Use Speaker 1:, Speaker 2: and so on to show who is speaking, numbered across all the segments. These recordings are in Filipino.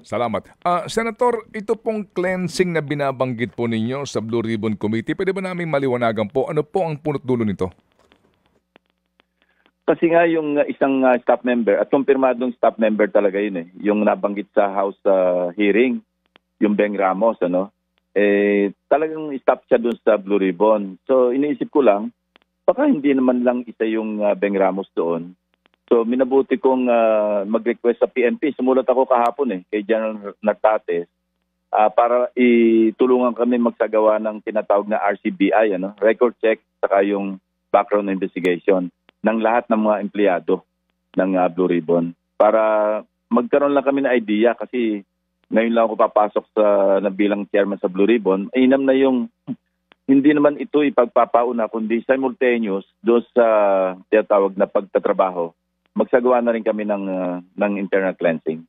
Speaker 1: Salamat. Senator, ito pong cleansing na binabanggit po ninyo sa Blue Ribbon Committee, pwede ba namin maliwanagan po ano po ang punot dulo nito?
Speaker 2: Kasi nga yung isang staff member, at kumpirmadong staff member talaga yun yung nabanggit sa House hearing, yung Beng Ramos, talagang staff siya dun sa Blue Ribbon. So iniisip ko lang, baka hindi naman lang isa yung Beng Ramos doon. So minabuti kong mag-request sa PNP. Sumulat ako kahapon kay General Nartates para itulungan kami magsagawa ng tinatawag na RCBI, record check, saka yung background investigation ng lahat ng mga empleyado ng Blue Ribbon para magkaroon lang kami ng idea kasi ngayon lang ako papasok na bilang chairman sa Blue Ribbon. Inam na yung hindi naman ito ipagpapauna kundi simultaneous doon sa tinatawag na pagtatrabaho. Magsagawa na rin kami ng internal cleansing.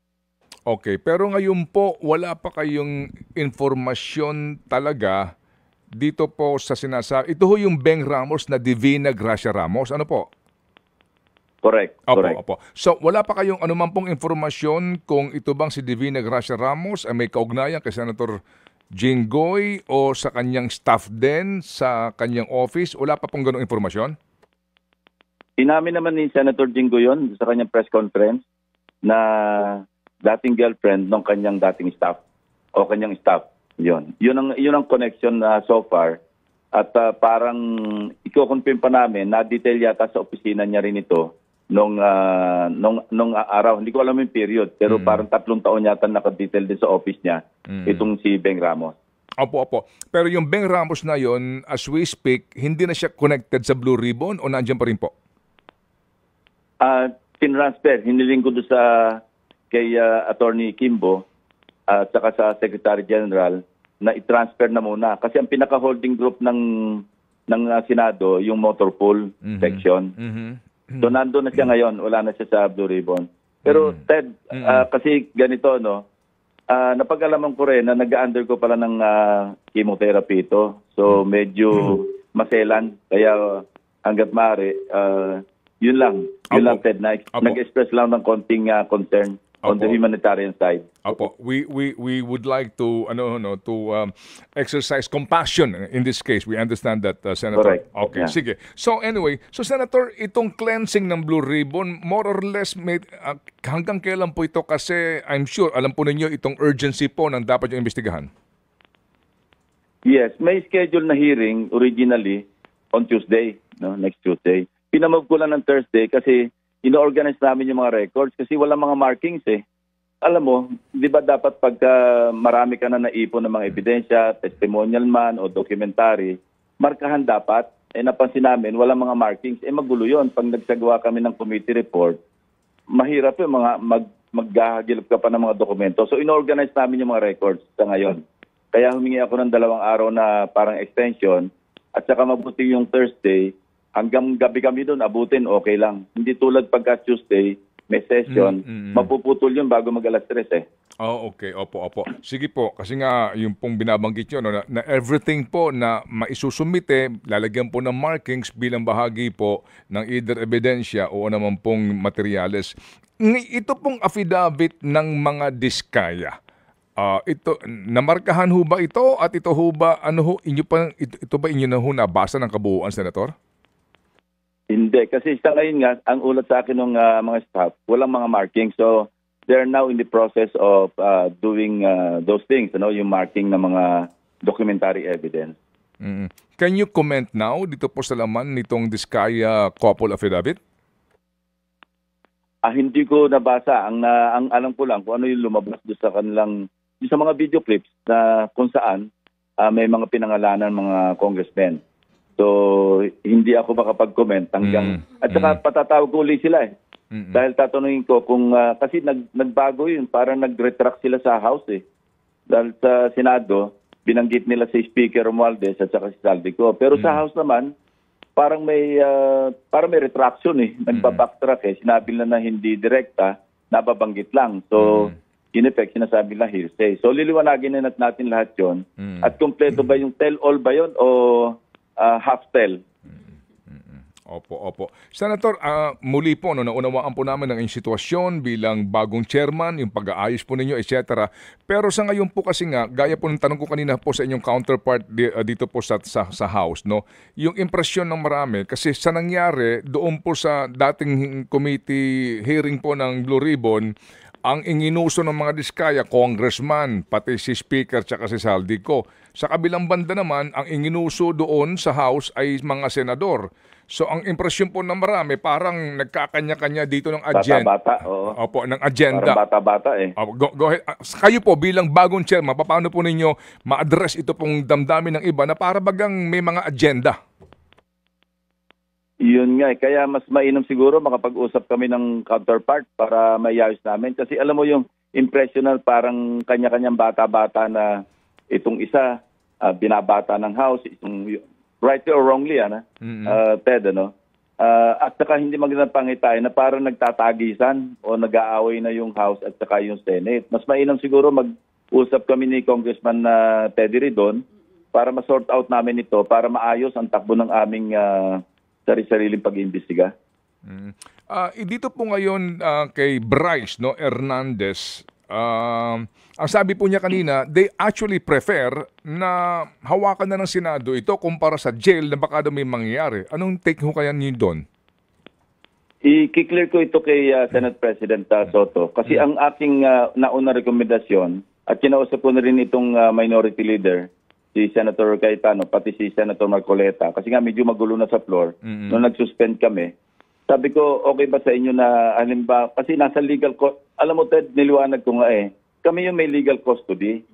Speaker 1: Okay, pero ngayon po wala pa kayong informasyon talaga dito po sa sinasabi. Ito ho yung Beng Ramos na Divina Gracia Ramos. Ano po?
Speaker 2: Correct.
Speaker 1: Opo. So wala pa kayong anuman pong informasyon kung ito bang si Divina Gracia Ramos ay may kaugnayan kay Senator Jinggoy o sa kanyang staff din sa kanyang office? Wala pa pong ganong informasyon?
Speaker 2: Inamin naman ni Senator Jinggoy yun sa kanyang press conference na dating girlfriend ng kanyang dating staff o kanyang staff. Yun ang connection so far. At parang i-confirm pa namin na detail yata sa opisina niya rin ito nung araw. Hindi ko alam yung period, pero parang 3 taon yata naka-detail din sa office niya itong si Beng Ramos.
Speaker 1: Opo. Pero yung Beng Ramos na yon, as we speak, hindi na siya connected sa Blue Ribbon o nandiyan pa rin po?
Speaker 2: Tinransfer. Hiniling ko doon kay Attorney Kimbo at saka sa Secretary General na i-transfer na muna. Kasi ang pinaka-holding group ng Senado, yung motor pool section. So nandun na siya ngayon, wala na siya sa Blue Ribbon. Pero Ted, kasi ganito, napag-alaman ko rin na nag-undergo pala ng chemotherapy ito. So medyo maselan. Kaya hanggat maaari, yun lang, Ted, nag-express lang ng konting concern on the humanitarian side.
Speaker 1: Opo, we would like to exercise compassion in this case. We understand that, Senator.
Speaker 2: Correct.
Speaker 1: Okay,
Speaker 2: Yeah.
Speaker 1: sige. So anyway, Senator, itong cleansing ng Blue Ribbon, more or less hanggang kailan po ito? Kasi I'm sure alam po ninyo itong urgency po ng dapat yung imbestigahan.
Speaker 2: Yes, may schedule na hearing originally on Tuesday, next Tuesday. Pinamove ko lang ng Thursday kasi ino-organize namin yung mga records kasi wala mga markings Alam mo, di ba dapat pagka marami ka na naipon ng mga ebidensya, testimonial man o documentary, markahan dapat. Napansin namin, wala mga markings. Magulo yun. Pag nagsagawa kami ng committee report, mahirap yung maghahagilap ka pa ng mga dokumento. So ino-organize namin yung mga records sa ngayon. Kaya humingi ako ng 2 araw na parang extension at saka mabuti yung Thursday, hanggang gabi kami doon, abutin, okay lang. Hindi tulad pagka Tuesday, may session, mapuputol yun bago mag-alas 3
Speaker 1: Oh, okay. Opo. Sige po, kasi nga yung pong binabanggit nyo, na everything po na maisusumite, lalagyan po ng markings bilang bahagi po ng either ebidensya o naman pong materyales. Ito pong affidavit ng mga diskaya. Ito, namarkahan ho ba ito at ito ho ba, ito ba inyo na ho nabasa ng kabuuan, Senator?
Speaker 2: Hindi, kasi sa ngayon nga, ang ulat sa akin ng mga staff, walang mga marking. So, they're now in the process of doing those things, yung marking ng mga documentary evidence.
Speaker 1: Can you comment now dito po sa laman nitong Diskaya couple affidavit?
Speaker 2: Hindi ko nabasa. Ang alam ko lang kung ano yung lumabas doon sa kanilang, sa mga video clips na kung saan may mga pinangalanan mga congressmen. So, hindi ako makapag-comment hanggang... At saka patatawag ko ulit sila Dahil tatanungin ko kung... kasi nagbago yun, parang nag-retract sila sa House Dahil sa Senado, binanggit nila si Speaker Romualdez at saka si Saldico. Pero sa House naman, parang may retraction Nagbabacktrack Sinabi nila na hindi direkta, nababanggit lang. So, in effect, sinasabi lang hearsay. So, liliwanagin na natin lahat yon. At kompleto ba yung tell-all ba yon o half-tell?
Speaker 1: Opo, opo. Senator, muli po, no, naunawaan po namin ang inyong sitwasyon bilang bagong chairman, yung pag-aayos po ninyo, etc. Pero sa ngayon po kasi nga, gaya po ng tanong ko kanina po sa inyong counterpart dito po sa House, no, yung impresyon ng marami, kasi sa nangyari, doon po sa dating committee hearing po ng Blue Ribbon, ang inginuso ng mga diskaya, congressman, pati si speaker tsaka si Saldico. Sa kabilang banda naman, ang inginuso doon sa House ay mga senador. So ang impresyon po ng marami, parang nagkakanya-kanya dito ng agenda.
Speaker 2: Bata-bata, oo.
Speaker 1: Opo, ng agenda.
Speaker 2: Parang bata-bata eh.
Speaker 1: Go ahead. Kayo po bilang bagong chairman, paano po ninyo ma-address ito pong damdamin ng iba na para bagang may mga agenda?
Speaker 2: Yun nga, kaya mas mainam siguro makapag-usap kami ng counterpart para mayayos namin. Kasi alam mo yung impressional, parang kanya-kanyang bata-bata na itong isa, binabata ng House, itong rightly or wrongly, Ted, ano? At saka hindi magandang pangitay na parang nagtatagisan o nag-aaway na yung House at saka yung Senate. Mas mainam siguro mag-usap kami ni Congressman Teddy Ridon para ma-sort out namin ito, para maayos ang takbo ng aming sari-sariling pag-iimbestiga.
Speaker 1: Dito po ngayon kay Bryce, no, Hernandez, ang sabi po niya kanina, they actually prefer na hawakan na ng Senado ito kumpara sa jail na baka daw may mangyayari. Anong take ho kaya niyo doon?
Speaker 2: I-clear ko ito kay Senate President Soto kasi ang aking nauna rekomendasyon at kinausap ko na rin itong minority leader, si Senator Cayetano, pati si Senator Marcoleta, kasi nga medyo magulo na sa floor, nung nag-suspend kami. Sabi ko, okay ba sa inyo na, halimbawa, kasi nasa legal, alam mo Ted, niliwanag ko nga kami yung may legal custody.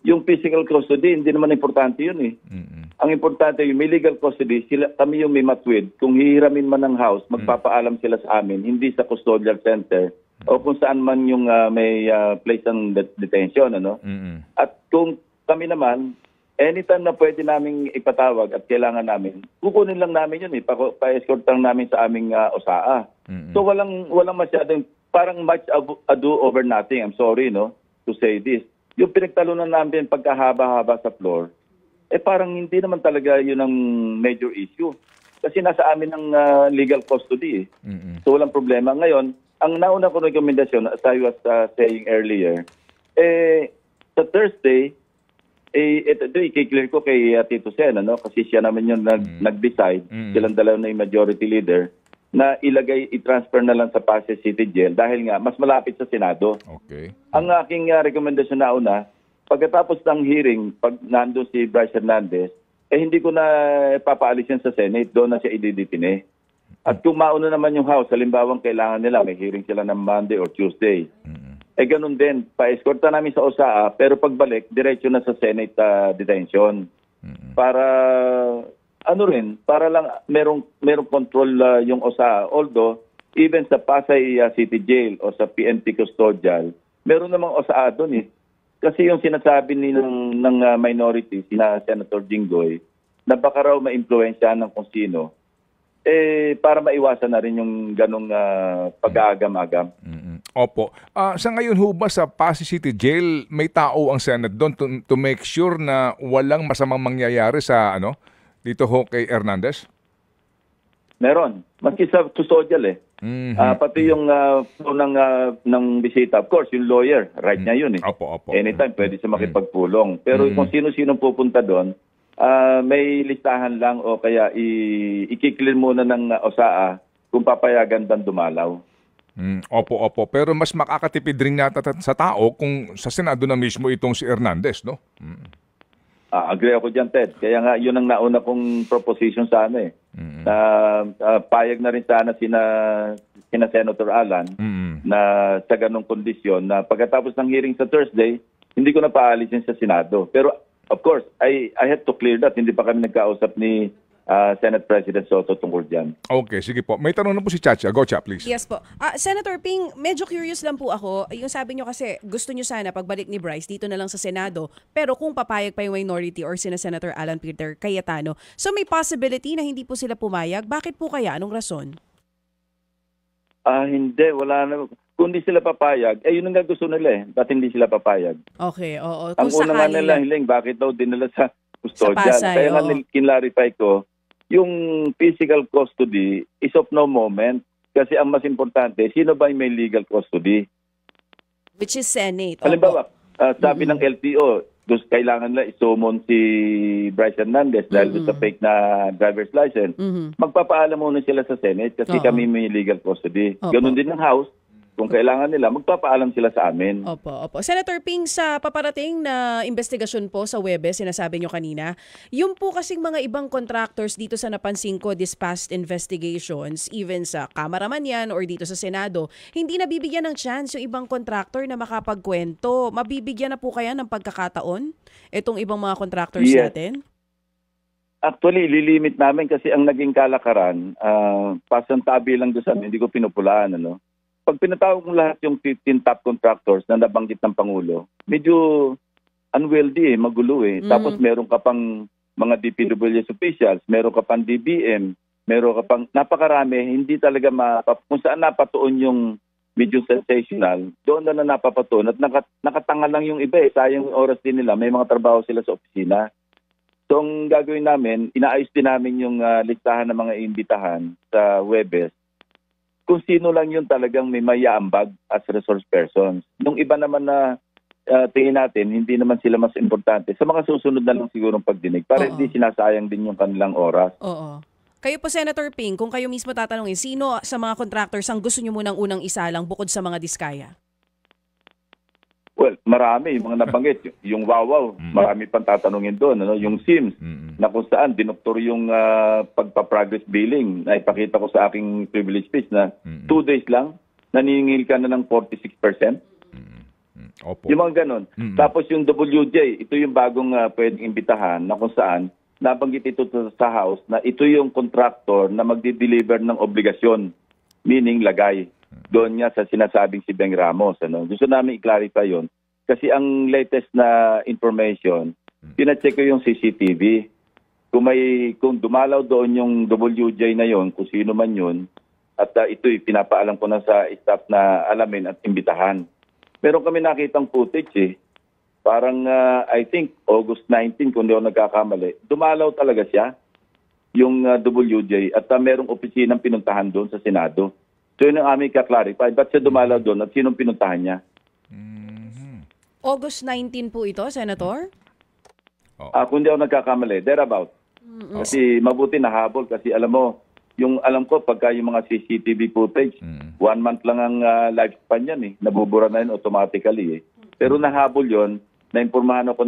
Speaker 2: Yung physical custody, hindi naman importante yun Ang importante yung may legal custody, kami yung may matwid. Kung hihiramin man ng House, magpapaalam sila sa amin, hindi sa custodial center, o kung saan man yung may place ng detention, ano? At kung kami naman, anytime na pwede naming ipatawag at kailangan namin, kukunin lang namin yun pa-escort lang namin sa aming OSAA. So walang masyadong, parang much ado over nothing. I'm sorry, no, to say this. Yung pinagtalunan namin pagkahaba-haba sa floor, parang hindi naman talaga yun ang major issue. Kasi nasa amin ang legal custody So walang problema. Ngayon, ang nauna ko rekomendasyon, as I was saying earlier, sa Thursday, ito i-clear ko kay Tito Sen, kasi siya naman yung nag-decide, silang dalawa na yung majority leader, na i-transfer na lang sa Pasay City Jail dahil nga mas malapit sa Senado.
Speaker 1: Okay.
Speaker 2: Ang aking rekomendasyon na una, pagkatapos ng hearing, pag nandun si Bryce Hernandez, hindi ko na papaalis yan sa Senate, doon na siya ididitine. At kung mauna naman yung House, halimbawa kailangan nila, may hearing sila ng Monday or Tuesday, ganun din, pa-escorta namin sa OSAA, pero pagbalik, diretso na sa Senate detention. Para, para lang merong control yung OSAA. Although, even sa Pasay City Jail o sa PNP Custodial, meron namang OSAA doon Kasi yung sinasabi ng minority, sina Senator Jinggoy, na baka raw ma-impluensyahan ng kung sino, para maiwasan na rin yung ganong pag-aagam-agam.
Speaker 1: Opo. Sa ngayon ho ba sa Pasay City Jail, may tao ang Senate doon to make sure na walang masamang mangyayari sa dito ho kay Hernandez?
Speaker 2: Meron. Maski sa custodial pati yung ng bisita, of course, yung lawyer, right niya yun
Speaker 1: Opo.
Speaker 2: Anytime pwede siya makipagpulong. Pero kung sino-sino pupunta doon, may listahan lang o kaya i-clear muna ng OSAA kung papayagan bang dumalaw.
Speaker 1: Opo. Pero mas makakatipid rin nata sa tao kung sa Senado na mismo itong si Hernandez, no?
Speaker 2: Agree ako dyan, Ted. Kaya nga, yun ang nauna kong proposition sana payag na rin sana sina Senator Alan na sa ganong kondisyon na pagkatapos ng hearing sa Thursday, hindi ko na paalisin sa Senado. Pero, of course, I had to clear that. Hindi pa kami nagkausap ni Senate President Soto tungkol dyan.
Speaker 1: Okay, sige po. May tanong na po si Chacha. Go, Cha, please.
Speaker 3: Yes po. Senator Ping, medyo curious lang po ako. Yung sabi nyo kasi, gusto nyo sana pagbalik ni Bryce dito na lang sa Senado, pero kung papayag pa yung minority or sina Senator Alan Peter Cayetano, so may possibility na hindi po sila pumayag. Bakit po kaya? Anong rason?
Speaker 2: Hindi. Wala na. Kung hindi sila papayag, yun ang gusto nila Ba't hindi sila papayag?
Speaker 3: Okay, oo.
Speaker 2: Ang una nga nila hiling, bakit daw dinala sa custodial?
Speaker 3: Sa Pasay,
Speaker 2: Kaya nga kinlarify ko, yung physical custody is of no moment. Kasi ang mas importante, sino ba yung may legal custody?
Speaker 3: Which is Senate.
Speaker 2: Halimbawa, sabi ng LTO, kailangan nila isumon si Bryce Hernandez dahil doon sa fake na driver's license. Magpapaalam muna sila sa Senate kasi kami may legal custody. Ganon din ng House. Kung kailangan nila, magpapaalam sila sa amin.
Speaker 3: Opo. Senator Ping, sa paparating na investigasyon po sa Webes, sinasabi nyo kanina, yung po kasing mga ibang contractors dito sa napansin ko this past investigations, even sa Kamara man yan or dito sa Senado, hindi nabibigyan ng chance yung ibang contractor na makapagkwento. Mabibigyan na po kaya ng pagkakataon itong ibang mga contractors natin?
Speaker 2: Actually, lilimit namin kasi ang naging kalakaran, pasantabi lang doon sa amin, hindi ko pinupulaan, ano? Pag pinatawag mo lahat yung 15 top contractors na nabanggit ng Pangulo, medyo unwieldy magulo Tapos meron ka pang mga DPWH officials, meron ka pang DBM, meron ka pang napakarami, hindi talaga kung saan napatuon yung medyo sensational, doon na napapatuon at nakatanga lang yung iba sayang yung oras din nila, may mga trabaho sila sa opisina. So ang gagawin namin, inaayos din namin yung listahan ng mga imbitahan sa Webes kung sino lang yun talagang may mayaambag as resource persons. Nung iba naman na tingin natin, hindi naman sila mas importante. Sa mga susunod na lang sigurong pagdinig para hindi sinasayang din yung kanilang oras.
Speaker 3: Oo. Kayo po, Senator Ping, kung kayo mismo tatanungin, sino sa mga contractors ang gusto nyo munang unang isalang bukod sa mga diskaya?
Speaker 2: Well, marami. Yung mga nabanggit. Yung Wawaw, marami pang tatanungin doon. Ano? Yung SIMS, na kung saan dinoktor yung pagpa-progress billing na ipakita ko sa aking privilege speech na 2 days lang, naningil ka na ng 46%.
Speaker 1: Opo.
Speaker 2: Yung mga ganon. Tapos yung WJ, ito yung bagong pwedeng imbitahan na kung saan nabanggit ito sa House na ito yung contractor na magdi-deliver ng obligasyon, meaning lagay. Doon nga sa sinasabing si Beng Ramos. Ano? Gusto namin i-clarify yun. Kasi ang latest na information, pinacheck ko yung CCTV. Kung dumalaw doon yung WJ na yon, kung sino man yun, at ito'y pinapaalam ko na sa staff na alamin at imbitahan. Meron kami nakitang footage Parang I think August 19, kung di ako nagkakamali, dumalaw talaga siya, yung WJ, at merong opisinang pinuntahan doon sa Senado. So yun ang aming ka-clarify. Ba't siya dumalaw doon at sinong pinuntahan niya?
Speaker 3: August 19 po ito, Senator?
Speaker 2: Kung di ako nagkakamali, thereabout. Kasi mabuti nahabol kasi alam ko pagka yung mga CCTV footage, 1 month lang ang lifespan yan nabubura na yun automatically Pero nahabol yon, naimpormahan ako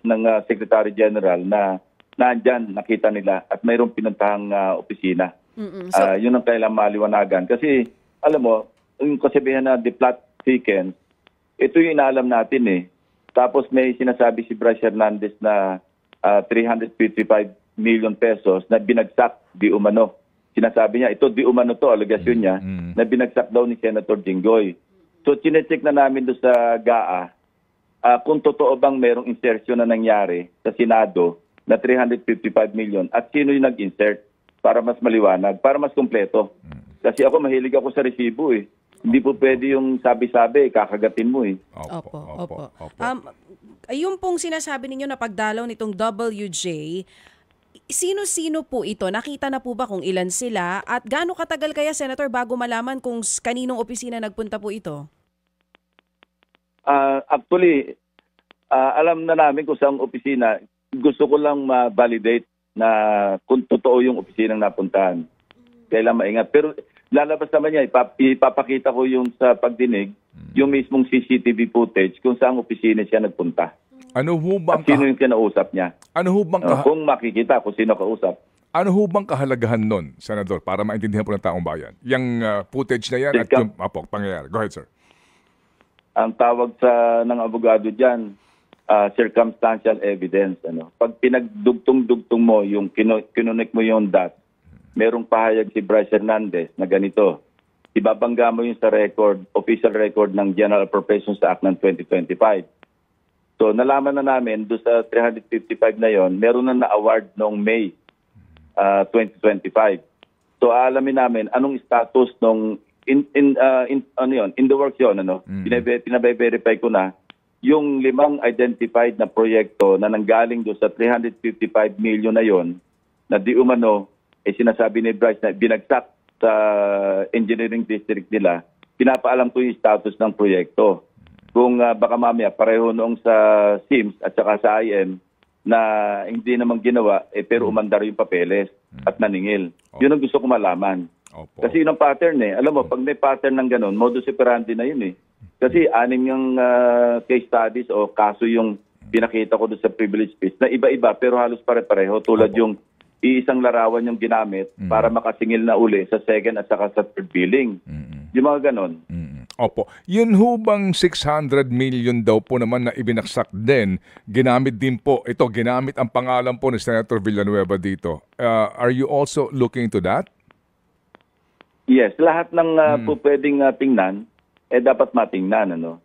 Speaker 2: ng Secretary General na nandyan, nakita nila at mayroong pinuntahang opisina. Yun ang kailangan maliwanagan. Kasi, alam mo, yung kasabihan na the plot thickens, ito yung inaalam natin Tapos may sinasabi si Bryce Hernandez na 355 million pesos na binagsak di umano. Sinasabi niya, ito di umano to, aligasyon niya, na binagsak daw ni Senator Jinggoy. So, chinecheck na namin doon sa GAA kung totoo bang merong insertion na nangyari sa Senado na 355 million at sino yung nag-insert para mas maliwanag, para mas kumpleto. Kasi ako mahilig ako sa resibo Hindi po pwede yung sabi-sabi, kakagatin mo
Speaker 3: Opo. Yung pong sinasabi ninyo na pagdalaw nitong WJ, sino-sino po ito? Nakita na po ba kung ilan sila? At gaano katagal kaya, Senator, bago malaman kung kaninong opisina nagpunta po ito?
Speaker 2: Actually, alam na namin kung saan opisina. Gusto ko lang ma-validate na kung totoo yung opisinang napuntahan. Kailan maingat. Pero lalabas naman niya, ipapakita ko yung sa pagdinig, yung mismong CCTV footage kung saan opisina siya nagpunta.
Speaker 1: Ano ho bang
Speaker 2: at sino yung kinausap niya?
Speaker 1: Ano ho bang
Speaker 2: kung makikita kung sino kausap.
Speaker 1: Ano ho bang kahalagahan nun, Senador, para maintindihan po ng taong bayan? Yung footage na yan at yung pangyayari. Go ahead, sir.
Speaker 2: Ang tawag ng abogado dyan, circumstantial evidence. Pag pinagdugtong-dugtong mo, yung kinunik mo yung dot, merong pahayag si Bryce Hernandez na ganito. Ibabangga mo yung sa record, official record ng General Appropriations Act ng 2025. So nalaman na namin doon sa 355 na yon, meron na award noong May 2025. So aalamin namin anong status nung in the works yon Pinabe-verify ko na yung 5 identified na proyekto na nanggaling doon sa 355 million na yon na di umano, sinasabi ni Bryce na binagsak sa engineering district nila, pinapaalam ko yung status ng proyekto. Kung baka mamaya pareho noong sa SIMS at saka sa IM na hindi naman ginawa, pero umandar yung papeles at naningil. Yun ang gusto ko malaman.
Speaker 1: Opo.
Speaker 2: Kasi yun ang pattern eh. Alam mo, pag may pattern ng ganun, modus operandi na yun eh. Kasi 6 yung case studies o kaso yung pinakita ko doon sa privilege speech na iba-iba pero halos pare-pareho. Tulad yung iisang larawan yung ginamit para makasingil na uli sa second at saka sa third billing. Yung mga ganun.
Speaker 1: Opo. Yun hubang 600 million daw po naman na ibinaksak din, ginamit din po, ginamit ang pangalan po ni Senator Villanueva dito. Are you also looking into that?
Speaker 2: Yes, lahat ng po pwedeng tingnan, dapat matingnan. Ano?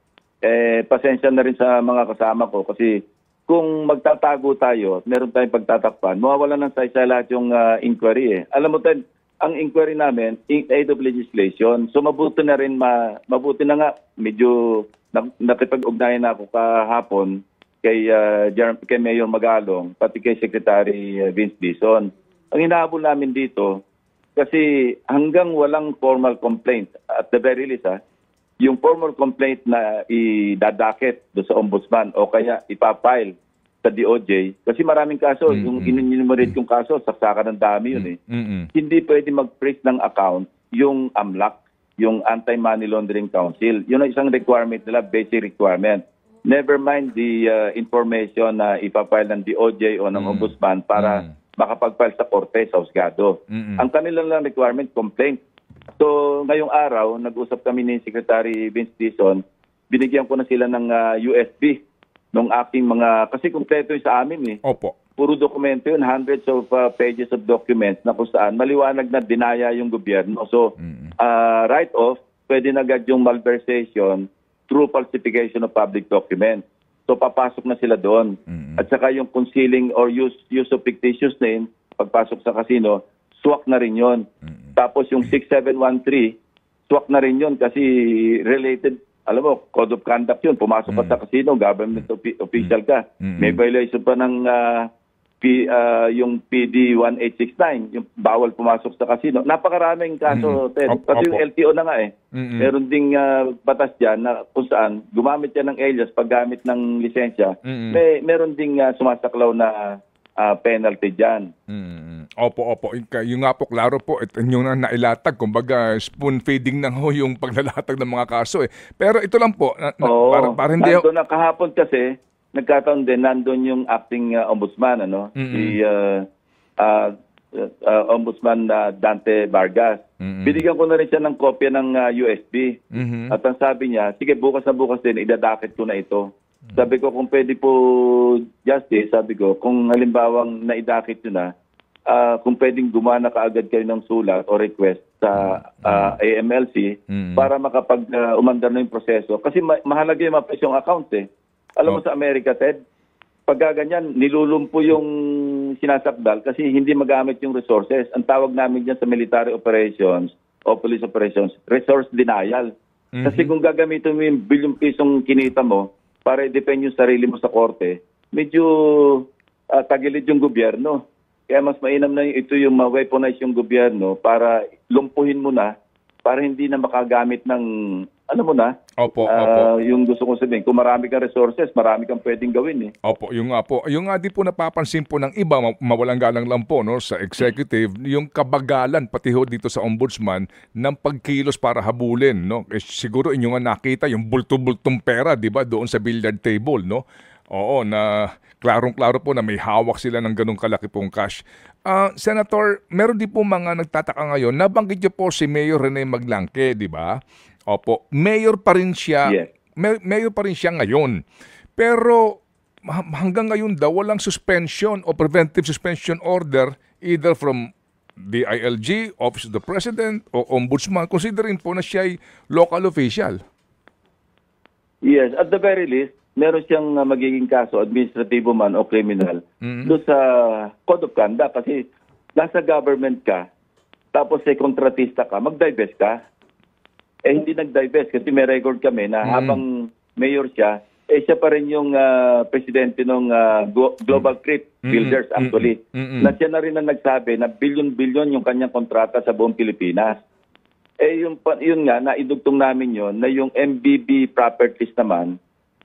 Speaker 2: Pasensya na rin sa mga kasama ko kasi kung magtatago tayo, meron tayong pagtatakpan, mawawala ng saysay lahat yung inquiry. Alam mo tayo, ang inquiry namin, in aid of legislation, so mabuti na rin, mabuti na nga, medyo nakipag-ugnayan na ako kahapon kay Mayor Magalong, pati kay Secretary Vince Dizon. Ang hinahabol namin dito, kasi hanggang walang formal complaint, at the very least, yung formal complaint na idadakit do sa ombudsman o kaya ipapile sa DOJ, kasi maraming kaso, yung in-enumerate yung kaso, saksakan ng dami yun eh. Hindi pwede mag-freeze ng account yung AMLAC, yung Anti-Money Laundering Council. Yun ang isang requirement nila, basic requirement. Never mind the information na ipapile ng DOJ o ng ombudsman para makapag-file sa korte, sa husgado. Ang kanilang lang requirement, complaint. So, ngayong araw, nag-usap kami ni Secretary Vince Dizon, binigyan ko na sila ng USB nung aking mga, kasi kumpleto yung sa amin eh.
Speaker 1: Opo.
Speaker 2: Puro dokumento yun, hundreds of pages of documents na kung saan maliwanag na dinaya yung gobyerno. So, right off, pwede na agad yung malversation through falsification of public documents. So, papasok na sila doon. At saka yung concealing or use of fictitious name, pagpasok sa casino, swak na rin yun. Tapos yung 6713, swak na rin yun kasi related, alam mo, code of conduct yun. Pumasok ka sa casino, government official ka. May violation pa ng yung PD 1869, yung bawal pumasok sa casino. Napakaraming kaso, Ted. Kasi yung LTO na nga eh. Meron ding batas dyan na kung saan gumamit yan ng alias paggamit ng lisensya. Meron ding sumasaklaw na penalty dyan.
Speaker 1: Opo. Yung nga po, klaro po, yung nailatag, kumbaga spoon feeding na ho yung paglalatag ng mga kaso eh. Pero ito lang po, para hindi...
Speaker 2: Nandun na kahapon kasi, nagkataon din, nandun yung acting ombudsman, si Ombudsman Dante Vargas. Binigyan ko na rin siya ng kopya ng USB. At ang sabi niya, sige, bukas na bukas din, idadakit ko na ito. Sabi ko, kung pwede po, Justice, sabi ko, kung halimbawang naidakit nyo na, kung pwedeng gumana kaagad kayo ng sulat o request sa AMLC para makapag-umandar na yung proseso. Kasi mahalaga yung mapresyong accounts eh. Alam mo sa Amerika, Ted, pag ganyan, nilulumpo yung sinasakdal kasi hindi magamit yung resources. Ang tawag namin dyan sa military operations o police operations, resource denial. Kasi kung gagamitin mo yung bilyong pisong kinita mo para i-defend yung sarili mo sa korte, medyo tagilid yung gobyerno. Kaya mas mainam na ito yung ma-weaponize yung gobyerno para lumpuhin mo na para hindi na makagamit ng, alam mo na,
Speaker 1: Opo.
Speaker 2: yung gusto kong sabihin, kung marami kang resources, marami kang pwedeng gawin eh.
Speaker 1: Opo, yung nga po. Yung nga di po napapansin po ng iba, mawalang galang lang po no, sa executive, yung kabagalan pati ho dito sa ombudsman ng pagkilos para habulin. No? Siguro inyo nga nakita yung bulto-bultong pera, di ba, doon sa billiard table. No? Oo, na klarong-klaro po na may hawak sila ng ganong kalaki pong cash. Senator, meron din po mga nagtataka ngayon. Nabanggit niyo po si Mayor Rene Maglangke, di ba? Opo, mayor pa rin siya.
Speaker 2: Yes.
Speaker 1: Mayor pa rin siya ngayon. Pero hanggang ngayon daw walang suspension o preventive suspension order either from the ILG, Office of the President o Ombudsman, considering po na siya ay local official.
Speaker 2: Yes, at the very least, meron siyang magiging kaso, administratibo man o criminal, doon sa Code of Conduct kasi nasa government ka, tapos kontratista ka, mag-divest ka. Hindi nag-divest kasi may record kami na habang mayor siya, siya pa rin yung presidente ng Global Crip Builders actually. Na siya na rin ang nagsabi na bilyon-bilyon yung kanyang kontrata sa buong Pilipinas. Yun nga, naidugtong namin yon na yung MBB Properties naman,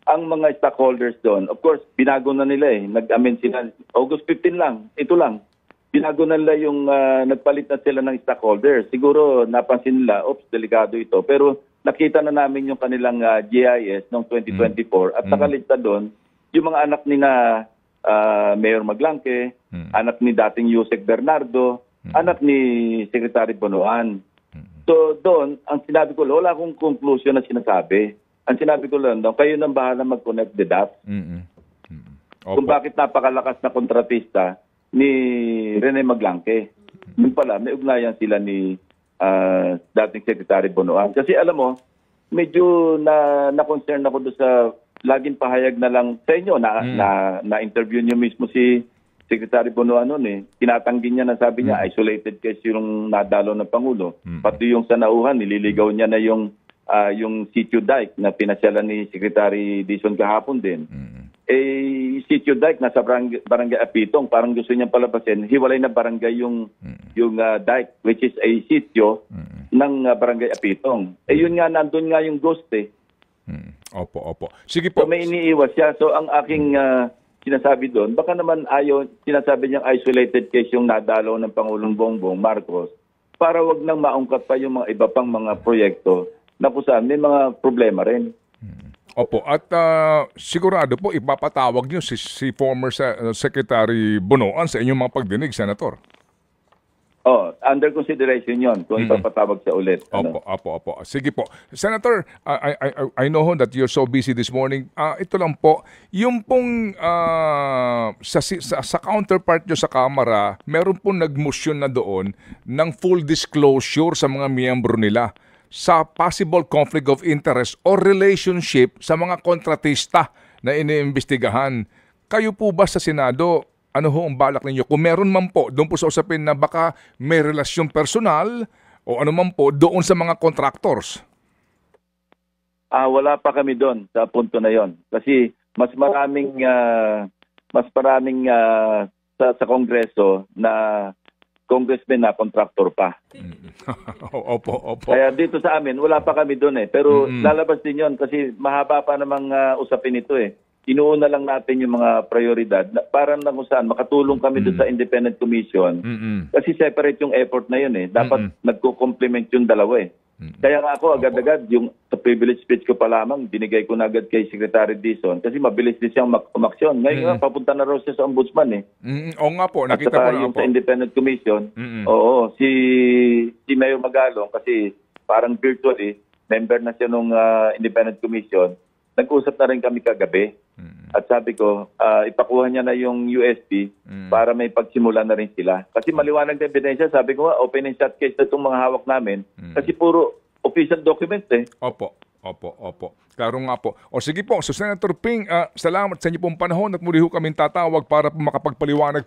Speaker 2: ang mga stockholders doon, of course, binago na nila Nag-amend sila, August 15 lang, ito lang. Binago na nila yung nagpalit na sila ng stockholders. Siguro napansin nila, delikado ito. Pero nakita na namin yung kanilang GIS noong 2024 at nakalista doon yung mga anak ni na Mayor Maglangke, anak ni dating Yusek Bernardo, anak ni Secretary Bonoan. So doon, ang sinabi ko, wala akong conclusion na sinasabi. Ang sinabi ko lang, kayo nang bahala mag-connect the dots. Kung bakit napakalakas na kontratista ni Rene Maglangke. Yun pala, may ugnayan sila ni dating Secretary Bonoan. Kasi alam mo, medyo na-concern ako doon sa laging pahayag na lang sa inyo na-interview niyo mismo si Secretary Bonoan noon Tinatanggi niya na sabi niya, isolated case yung nadalo ng Pangulo. Pati yung sa nauhan, nililigaw niya na yung Sitio Dike na pinasyalan ni Secretary Dizon kahapon din. Sitio Dike nasa barangay Apitong, parang gusto niyang palabasin. Hiwalay na barangay yung dike, which is a sitio ng barangay Apitong. Yun nga, nandun nga yung ghost
Speaker 1: Opo. Sige po.
Speaker 2: So may iniiwas siya. So ang aking sinasabi doon, baka naman sinasabi niyang isolated case yung nadalaw ng Pangulong Bongbong Marcos para wag nang maungkat pa yung mga iba pang mga proyekto na kung saan may mga problema rin.
Speaker 1: Opo. At sigurado po ipapatawag niyo si former Secretary Bonoan sa inyong mga pagdinig, Senator.
Speaker 2: Under consideration yon kung ipapatawag sa ulit.
Speaker 1: Opo. Sige po. Senator, I know that you're so busy this morning. Ito lang po, yung pong sa counterpart nyo sa Kamara, meron pong nagmotion na doon ng full disclosure sa mga miyembro nila sa possible conflict of interest or relationship sa mga kontratista na iniimbestigahan. Kayo po ba sa Senado, ano ho ang balak ninyo? Kung meron man po, doon po sa usapin na baka may relasyon personal o ano man po doon sa mga contractors?
Speaker 2: Wala pa kami doon sa punto na yon. Kasi mas maraming sa Kongreso na congressman na contractor pa.
Speaker 1: Opo.
Speaker 2: Kaya dito sa amin, wala pa kami doon Pero lalabas din yon kasi mahaba pa namang usapin ito Inuuna lang natin yung mga prioridad para na kung saan makatulong kami doon sa Independent Commission. Kasi separate yung effort na yun Dapat nagko-complement yung dalawa Kaya nga ako agad-agad yung sa privilege speech ko pa lamang, binigay ko na agad kay Secretary Dizon kasi mabilis din siyang umaksyon. Ngayon nga, papunta na raw siya sa ombudsman
Speaker 1: Oo nga po, nakita ko na
Speaker 2: yung sa Independent Commission, si Mayor Magalong kasi parang virtually, member na siya nung Independent Commission, nag-usap na rin kami kagabi. At sabi ko, ipakuha niya na yung USB para may pagsimula na rin sila. Kasi maliwanag na ebidensya, sabi ko open and shut case na itong mga hawak namin. Kasi puro official documents
Speaker 1: Opo. Klaro nga po. O sige po, so Senator Ping, salamat sa inyo pong panahon at muli ho kaming tatawag para makapagpaliwanag